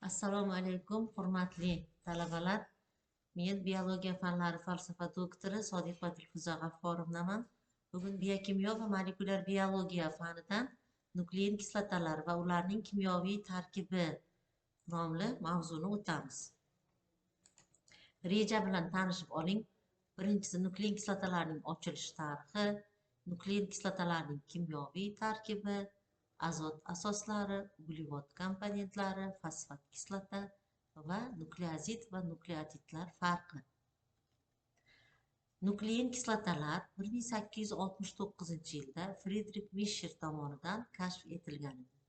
Assalomu alaykum, hurmatli talabalar. Men biologiya fanlari falsafa doktori Sodiqova Dilfuza G'afforovnaman. Bugun biokimyo va molekulyar biologiya fanidan nuklein kislotalar va ularning kimyoviy tarkibi nomli mavzuni o'tamiz. Reja bilan tanishib oling. Birinchisi nuklein kislotalarning ochilish tarixi, nuklein kislotalarning kimyoviy tarkibi, azot asoslari, uglevod komponentlari, fosfat kislota va nukleozid va nukleotidlar farqi. Nuklein kislotalar 1869-yilda Friedrich Mischer tomonidan kashf etilgan edi.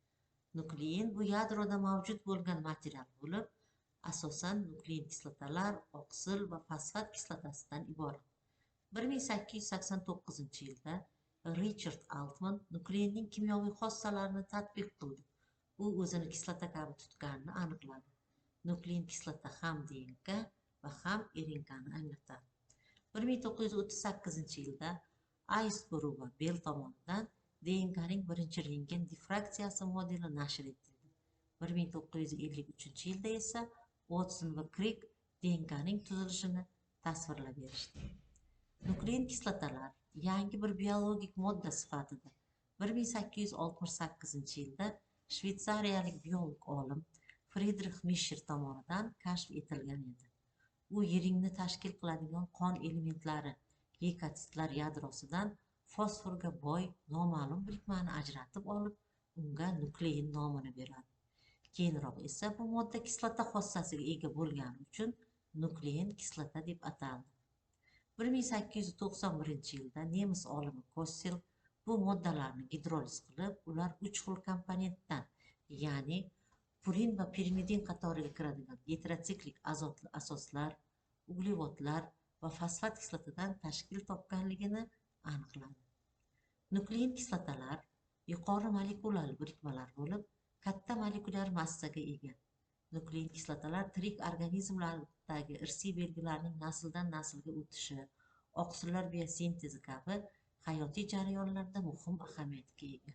Nuklein bu yadroda mavjud bo'lgan material bo'lib, asosan nuklein kislotalar, oqsil va fosfat kislotasidan iborat. 1889-yilda Richard Altman nukleinning kimyoviy xossalarini tadbiq qildi. U o'zini kislota kabi tutganini aniqladi. Nuklein kislota ham DNK va ham RNKni anglatadi. 1938-yilda Aysbro va Bell tomonidan DNKning birinchi rentgen difraksiyasi modeli nashr etildi. 1953-yilda esa Watson va Crick DNKning tuzilishini tasvirlab berishdi. Nuklein kislotalar yangi bir biologik modda sifatida 1868-yilda shvetsariyalik biolog olim Friedrich Mischer tomonidan kashf etilgan edi. U yiringni tashkil qiladigan qon elementlari leykotitlar yadrosidan fosforga boy noma'lum birikmani ajratib olib, unga nuklein nomini beradi. Keyinroq esa bu modda kislota xossasiga ega bo'lgani uchun nuklein kislota deb ataldi. 1891-yilda nemis olimi Kossel bu moddalarni gidroliz qilib, ular 3 xil komponentdan, ya'ni purin va pirimidin qatoriga kiradigan heterotsiklik azotli asoslar, uglevodlar va fosfat kislotadan tashkil topganligini aniqladi. Nuklein kislotalar yuqori molekulali birikmalar bo'lib, katta molekulyar massaga ega. Nuklein kislotalar tirik organizmlardagi irsiy belgilarning nasldan naslga o'tishi, oqsillar biosintezi kabi hayotiy jarayonlarda muhim ahamiyatga ega.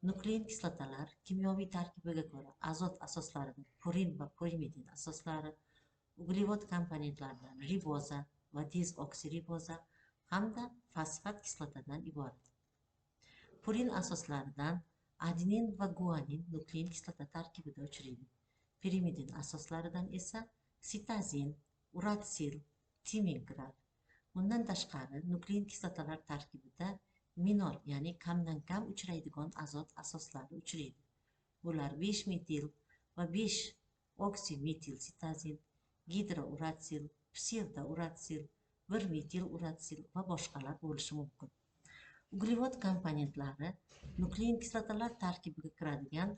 Nuklein kislotalar kimyoviy tarkibiga ko'ra azot asoslaridan purin va pirimidin asoslari, uglevod komponentlaridan riboza va dezoksiriboza hamda fosfat kislotadan iborat. Purin asoslaridan adenin va guanin nuklein kislota tarkibida uchraydi. Pirimidin asoslaridan esa sitazin, uratsil, timin kiradi. Bundan tashqari, nuklein kislotalar tarkibida minor, ya'ni kamdan kam uchraydigan azot asoslari uchraydi. Bular 5 metil va 5 oksimetil sitazin, gidrouratsil, psevdouratsil, 1 metil uratsil va boshqalar bo'lishi mumkin. Uglevod komponentlari nuklein kislotalar tarkibiga kiradigan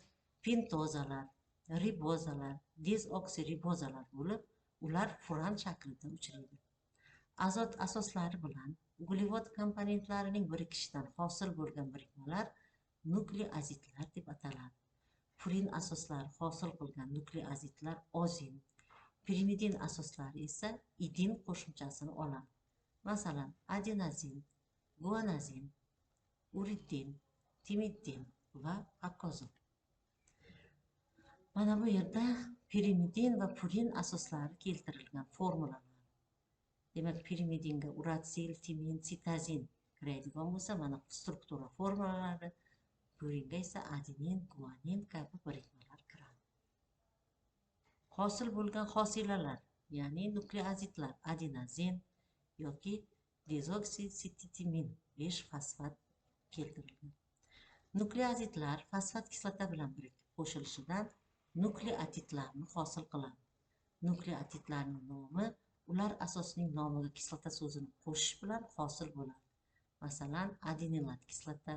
pentozalar, ribozalar, dezoksiribozalar bo'lib, ular furan shaklida uchraydi. Azot asoslari bilan uglevod komponentlarining birikishidan hosil bo'lgan birikmalar nukleozidlar deb ataladi. Purin asoslari hosil qilgan nukleozidlar ozin, pirimidin asoslari esa idin qo'shimchasini oladi. Masalan, adenozin, guanozin, uridin, timidin va akozol. Mana bu yerda pirimidin va purin asoslari keltirilgan formulalar. Demak, pirimidinga uratsil, timin, sitazin kiradigan bo'lsa, mana struktura formulalari, puringa esa adenin, guanin kabi birikmalar kiradi. Hosil bo'lgan hosilalar, ya'ni nukleozidlar adenozin yoki dezoksisititimin 5-fosfat keltirilgan. Nukleozidlar fosfat kislota bilan birikib qo'shilishidan nukleotidlarni hosil qiladi. Nukleotidlarning nomi ular asosining nomiga kislota so'zini qo'shish bilan hosil bo'ladi. Masalan, adenilat kislota,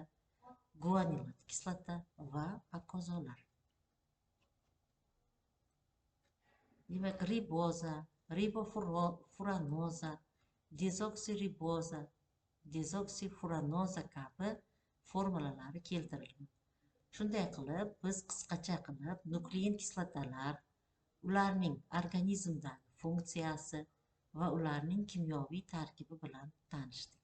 guanilat kislota va akozollar. Demak, riboza, ribofuranoza, dezoksiriboza, dezoksifuranoza kabi formulalari keltirilgan. Shunday qilib, biz qisqacha qilib nuklein kislotalar, ularning organizmdagi funksiyasi va ularning kimyoviy tarkibi bilan tanishdik.